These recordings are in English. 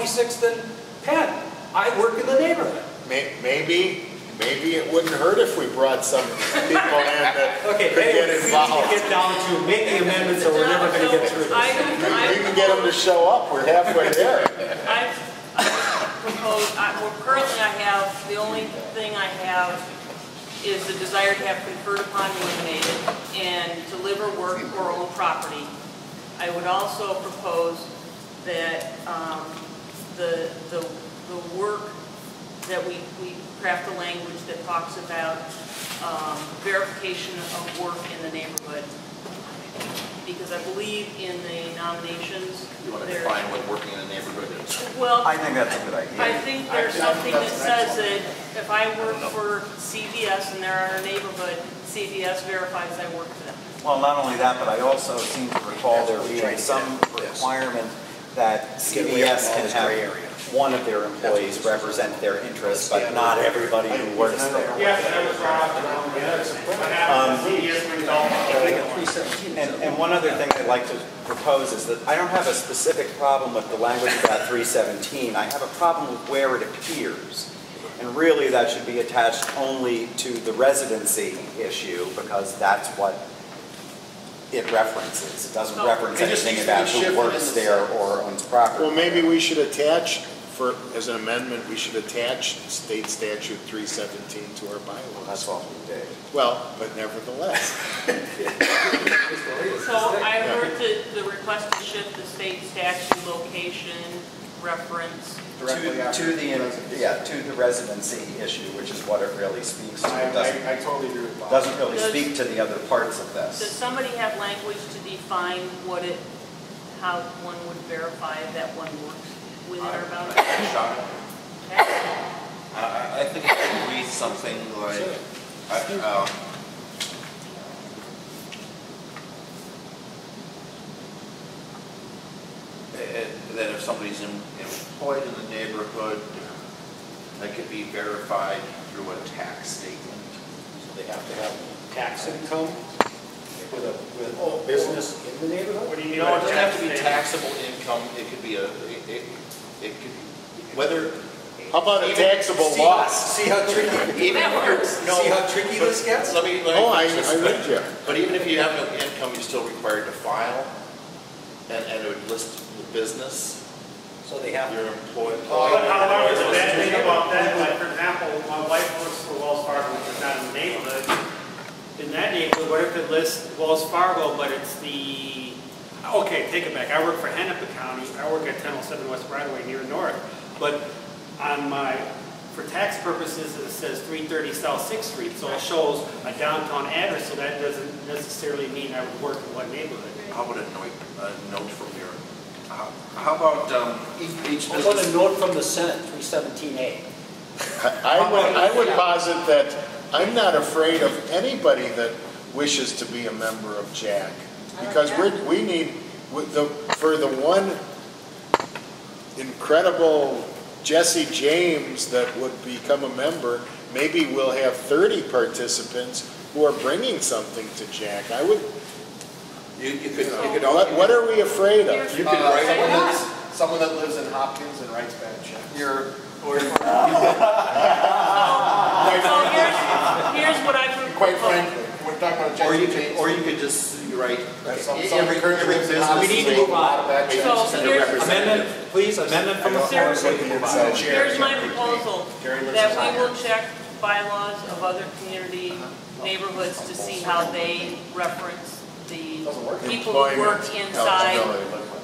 26th and Penn. I work in the neighborhood. Maybe it wouldn't hurt if we brought some people in that could get involved. We need to get down to making amendments or we're never going to get through this. We can get them to show up. We're halfway there. I propose, currently I have, the only thing I have is the desire to have conferred upon eliminated and to live or work or own property. I would also propose that the work that we craft a language that talks about verification of work in the neighborhood. Because I believe in the nominations. You want to define what working in a neighborhood is? Well, I think that's a good idea. I think there's something that says that if I work for CVS and they're in our neighborhood, CVS verifies I work for them. Well, not only that, but I also seem to recall there being some requirement that CVS can have one of their employees represent their interests, but not everybody who works there. And one other thing I'd like to propose is that I don't have a specific problem with the language about 317. I have a problem with where it appears. And really that should be attached only to the residency issue because that's what it references. It doesn't reference anything about who works there or owns property. Well, maybe we should attach, as an amendment, we should attach State Statute 317 to our bylaws. That's all we did. Well, but nevertheless. So I heard the request to shift the state statute location reference to the residency issue, which is what it really speaks to. I totally agree with Bob. Doesn't really speak to the other parts of this. Does somebody have language to define how one would verify that one works within our boundaries? I think it should read something like, that if somebody's employed in the neighborhood, that could be verified through a tax statement. So they have to have tax income with a business in the neighborhood? What do you mean? No, it doesn't have to be taxable income. It could be whether. How about a taxable loss? See how tricky See how tricky this gets? Let me I read you. But even if you have no income, you're still required to file, and it would list the business. So they have your employee. But however, the bad thing about that, like for example, my wife works for Wells Fargo, which is not in the neighborhood. In that neighborhood, what if it lists Wells Fargo, but it's the, okay, take it back. I work for Hennepin County. I work at 1007 West Broadway near North. But on for tax purposes, it says 330 South 6th Street. So it shows a downtown address, so that doesn't necessarily mean I would work in what neighborhood. How about a note from your, how about each business? How about a note from the Senate, 317A? I would posit that I'm not afraid of anybody that wishes to be a member of JACC, because we need, for the one incredible Jesse James that would become a member, maybe we'll have 30 participants who are bringing something to JACC. I would. What are we afraid of? You could write someone that lives in Hopkins and writes bad checks. Here's what I would Quite frankly, we're talking about Jesse or you could just write every business. We need to move on. So here's amendment, please. Amendment from the floor so we can move on. Here's my proposal, that we will check bylaws of other community neighborhoods to see how they reference the people who work inside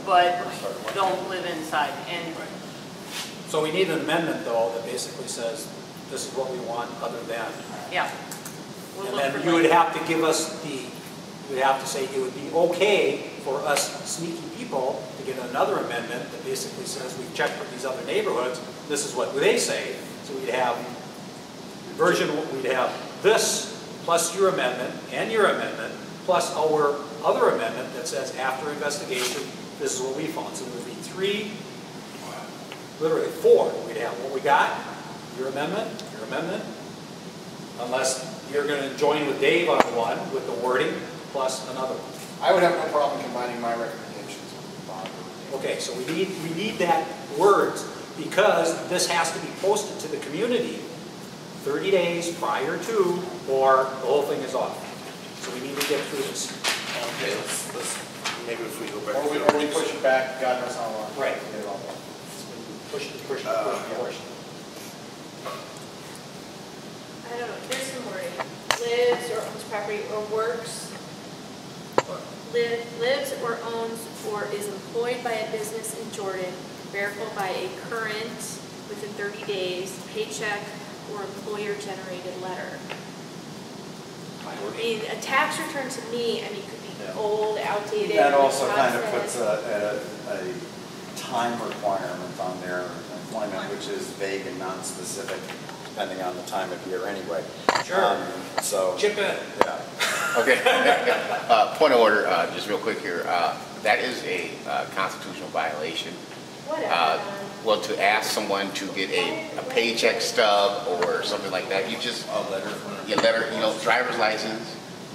but don't live inside. And so we need an amendment, though, that basically says this is what we want other than. yeah. And then you would have to give us you would have to say it would be okay for us sneaky people to get another amendment that basically says we've checked with these other neighborhoods, this is what they say. So we'd have we'd have this plus your amendment and your amendment plus our other amendment that says after investigation, this is what we found. So there would be literally four. We'd have what we got, your amendment, unless you're going to join with Dave on one with the wording plus another one. I would have no problem combining my recommendations with Bob. Okay, so we need that words because this has to be posted to the community 30 days prior to, or the whole thing is off. So we need to get through this. Okay, let's, maybe if we go back. Or we push it back, God knows how long. Right. To get it all done. Push. I don't know, there's some wording. Lives or owns property or works, lives or owns or is employed by a business in Jordan, verified by a current within 30 days paycheck or employer-generated letter. I mean, a tax return to me, I mean, could be old, outdated. That also kind of process. puts a time requirement on their employment, which is vague and non-specific, depending on the time of year anyway. Sure. So. Chip in. Yeah. Okay. Point of order, just real quick here. That is a constitutional violation. Whatever. Well, to ask someone to get a paycheck stub or something like that, you just, A letter from your letter, you know, driver's license.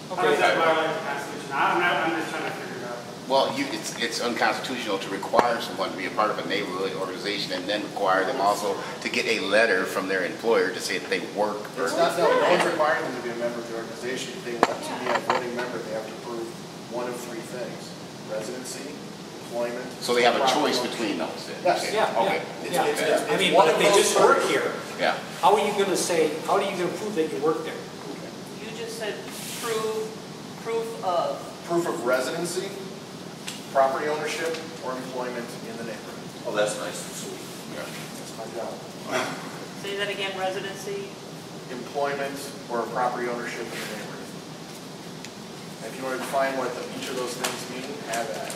How does that violate the Constitution? I'm just trying to figure it out. Well, it's unconstitutional to require someone to be a part of a neighborhood organization and then require them also to get a letter from their employer to say that they work. It's not, no one's requiring them to be a member of the organization. If they want to be a voting member, they have to prove one of three things: residency, employment. So they have a property choice ownership. between those then? Yes. Okay. Yeah. Okay. I mean, but if they just work here, Yeah. how are you going to say, how are you going to prove that you work there? You just said proof of. Proof of residency, property ownership, or employment in the neighborhood. Oh, that's nice and sweet. That's my job. Say that again, residency. Employment or property ownership in the neighborhood. If you want to define what each of those things mean, have that.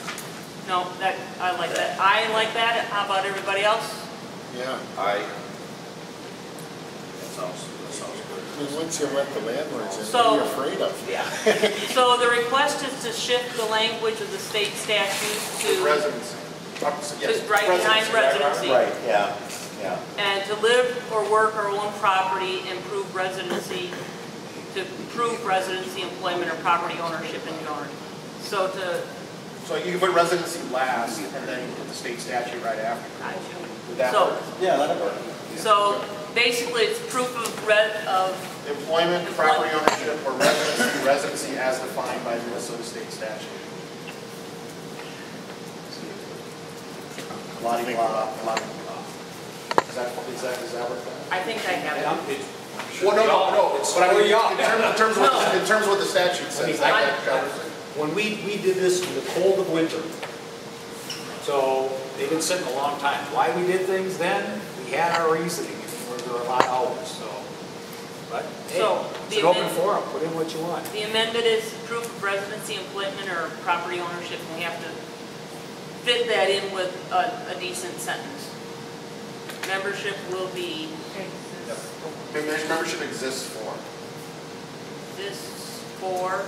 No, I like that. I like that. How about everybody else? Yeah. That sounds good. I mean, once you let the landlords in, what So- are you afraid of? Yeah. So the request is to shift the language of the state statute to, Residency. Yes, right behind residency. Right, yeah, yeah. And to live or work or own property and prove residency, to prove residency, employment, or property ownership in Jordan. So So you can put residency last, and then you put the state statute right after. Would that So- work? Yeah, that'll work. So basically, it's proof of Employment, property ownership, or residency as defined by Minnesota state statute. Blah, blah, blah, blah. Is that what that? I think I have it. Well, no, It's but I mean, y'all. in terms of what the statute says. When we did this in the cold of winter, so they've been sitting a long time. Why we did things then, we had our reasoning, and there were a lot of hours, so. But, hey, So, it's the an open amendment- forum, put in what you want. The amendment is proof of residency, employment, or property ownership, and we have to fit that in with a decent sentence. Membership will be Membership exists for. this for,